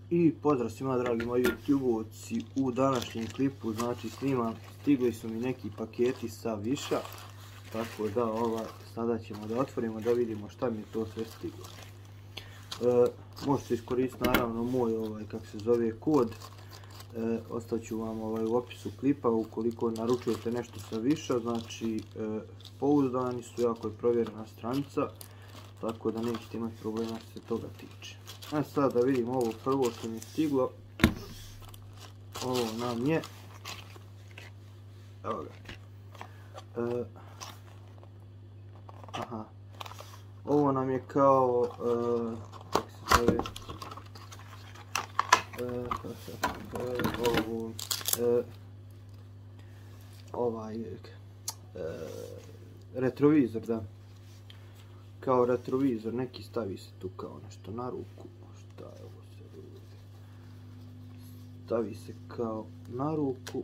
I pozdrav svima dragi moji YouTubeovci, u današnjem klipu znači snimam, stigli su mi neki paketi sa Wiša, tako da sada ćemo da otvorimo da vidimo šta mi to sve stiglo. Možete iskoristiti naravno moj kako se zove kod, ostavit vam u opisu klipa ukoliko naručujete nešto sa Wiša, znači pouzdani su, jako je provjerena stranica, tako da nećete imati problema što se toga tiče. A sad da vidimo ovo prvo što mi je stiglo. Ovo nam je, evo ga, ovo nam je kao, kako se zove, retrovizor, da. Kao retrovizor, neki stavi se tu kao nešto na ruku, šta je ovo se stavi se kao na ruku,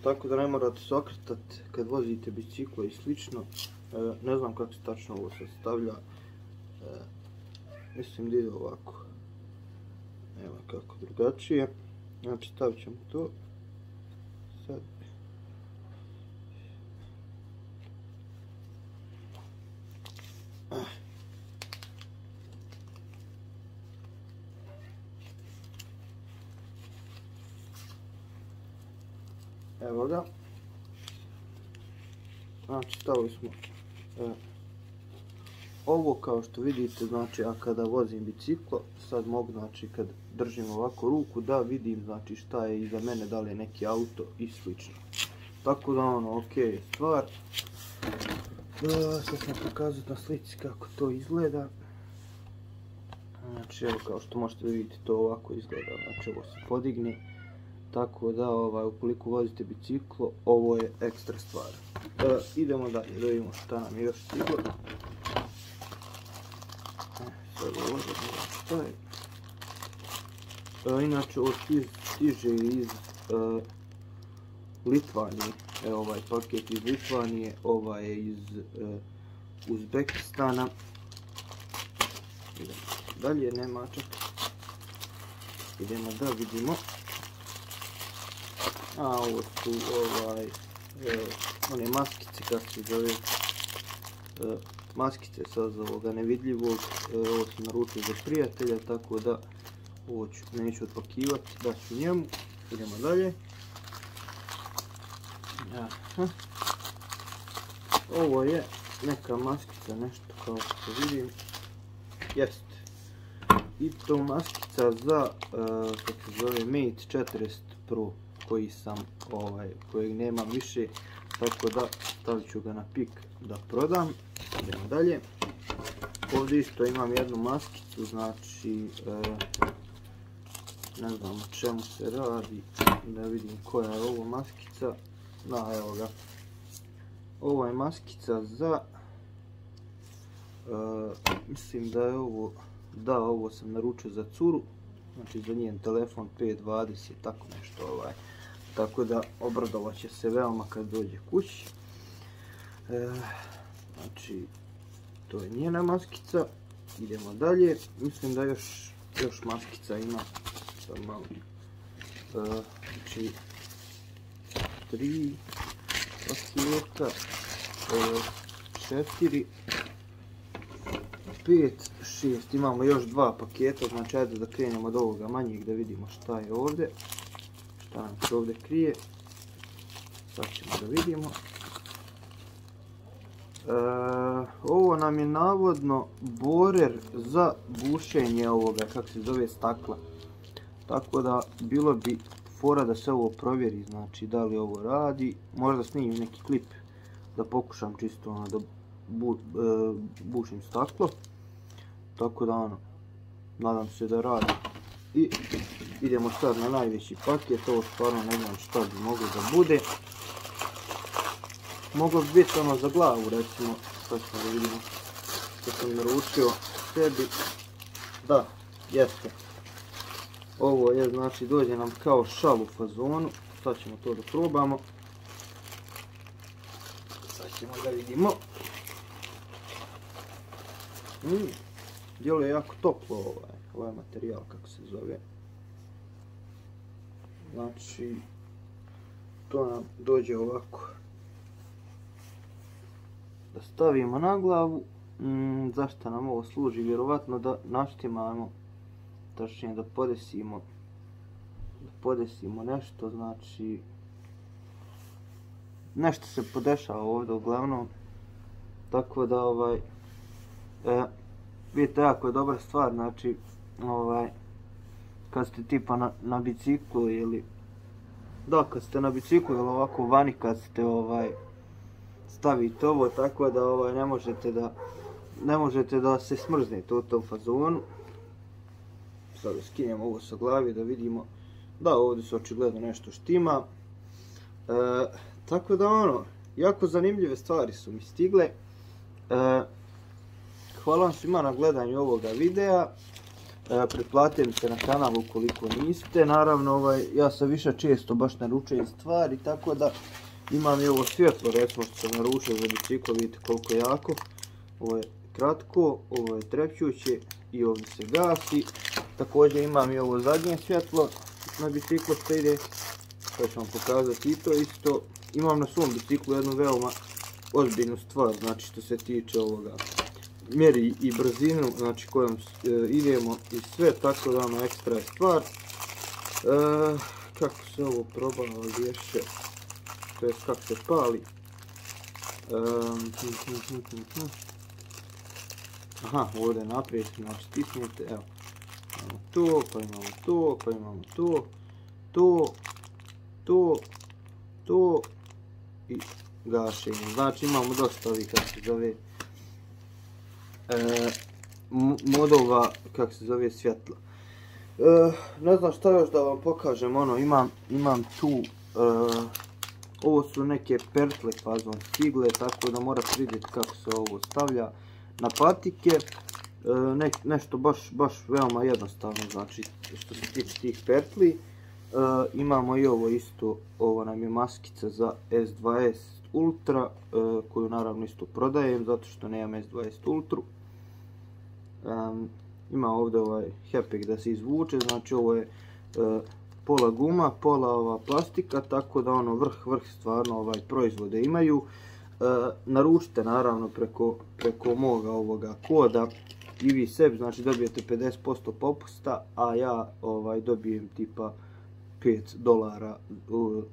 tako da ne morate se okretati kad vozite biciklo i slično. Ne znam kako se tačno ovo se stavlja, mislim da ide ovako, evo kako drugačije, znači stavit ćemo to sad. Evo ga, znači stavili smo ovo kao što vidite, znači ja kada vozim biciklo, sad mogu, znači kad držim ovako ruku da vidim znači šta je iza mene, da li je neki auto i slično. Tako da ok je stvar. Sad ću pokazati na slici kako to izgleda. Znači evo kao što možete vidjeti to ovako izgleda, znači ovo se podigne. Tako da ukoliko vozite biciklo, ovo je ekstra stvar. Idemo dalje, da vidimo šta nam je još stiglo. Inače ovo stiže iz Litvanije, evo ovaj paket iz Litvanije, ovaj je iz Uzbekistana. Idemo dalje, nema čak. Idemo da vidimo. A ovo su one maskice, kako se zove, maskice sad za ovoga nevidljivog, ovo sam naručio za prijatelja, tako da ovo neću otpakivati, daću njemu. Idemo dalje. Ovo je neka maskica, nešto kao što vidim, jest. I to maskica za, kako se zove, Mate 40 Pro, kojeg nemam više, tako da stavit ću ga na pik da prodam. Idemo dalje. Ovdje isto imam jednu maskicu, znači ne znam o čemu se radi, da vidim koja je ovo maskica. Da, evo ga. Ovo je maskica za, mislim da je ovo, da, ovo sam naručio za curu, znači za njen telefon 520, tako nešto tako da obradovat će se veoma kad dođe kući. Znači to je njena maskica. Idemo dalje, mislim da još maskica ima, sad malo, znači 3 paketa, 4, 5, 6, imamo još 2 paketa, znači ajde da krenemo od ovoga manjeg da vidimo šta je ovdje, šta nam se ovdje krije. Sad ćemo da vidimo. Ovo nam je navodno borer za bušenje ovoga, kako se zove, stakla. Tako da bilo bi fora da se ovo provjeri, znači da li ovo radi, možda snimim neki klip da pokušam čisto da bušim staklo. Tako da nadam se da radi. I idemo sad na najveći paket, ovo stvarno ne znam šta bi moglo da bude. Moglo bi biti za glavu, recimo, sad ćemo da vidimo što sam naručio sebi. Da, jeste. Ovo je, znači, dođe nam kao šal u fazonu, sad ćemo to da probamo. Sad ćemo da vidimo. djeluje jako toplo ovaj materijal, kako se zove. Znači, to nam dođe ovako. Da stavimo na glavu. Zašto nam ovo služi? Vjerovatno da naštimamo, tačnije da podesimo nešto, znači nešto se podešava ovdje uglavnom, tako da vidite, jako je dobra stvar, znači kad ste tipa na biciklu ili kad ste na biciklu ili ovako vani kad ste stavite ovo, tako da ne možete da se smrznete u tom fazonu. Sada skinjemo ovo sa glavi da vidimo da ovdje se očigledno nešto štima. Tako da jako zanimljive stvari su mi stigle. Hvala vam svima na gledanju ovoga videa. Pretplatite mi se na kanal ukoliko niste. Naravno, ja sam više često baš naručujem stvari, tako da imam i ovo svjetlo, recimo što sam naručio za bicikl, vidite koliko je jako. Ovo je kratko, ovo je trepćuće i ovdje se gasi. Također imam i ovo zadnje svjetlo na biciklu što ide. To ću vam pokazati i to isto. Imam na svom biciklu jednu veoma ozbiljnu stvar, znači što se tiče ovoga. Mjeri i brzinu, znači kojom idemo i sve, tako da ekstra je stvar. Kako se ovo probava vješe, to jest kako se pali. Aha, ovdje naprijed, znači stisnete, evo. Imamo to, pa imamo to, pa imamo to i gašenje. Znači imamo dosta ovih, kako se zove, modova, kako se zove, svjetla. Ne znam šta još da vam pokažem, imam tu, ovo su neke pertle fazon stigle, tako da morate vidjeti kako se ovo stavlja na patike. Nešto baš veoma jednostavno, znači što se tiče tih pertli. Imamo i ovo isto, ovo nam je maskica za S20 Ultra, koju naravno isto prodajem zato što nemam S20 Ultru. Ima ovdje ovaj hepek da se izvuče, znači ovo je pola guma, pola ova plastika, tako da vrh stvarno proizvode imaju. Naručite naravno preko moga ovoga koda i vi sebi, znači dobijete 50% popusta, a ja dobijem tipa $5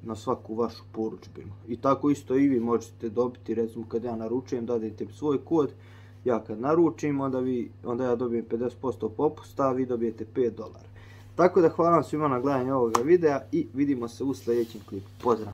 na svaku vašu poručbinu. I tako isto i vi možete dobiti, recimo kad ja naručujem, dadete mi svoj kod, ja kad naručim, onda ja dobijem 50% popusta, a vi dobijete $5. Tako da hvala vam svima na gledanju ovoga videa i vidimo se u sljedećem klipu. Pozdrav!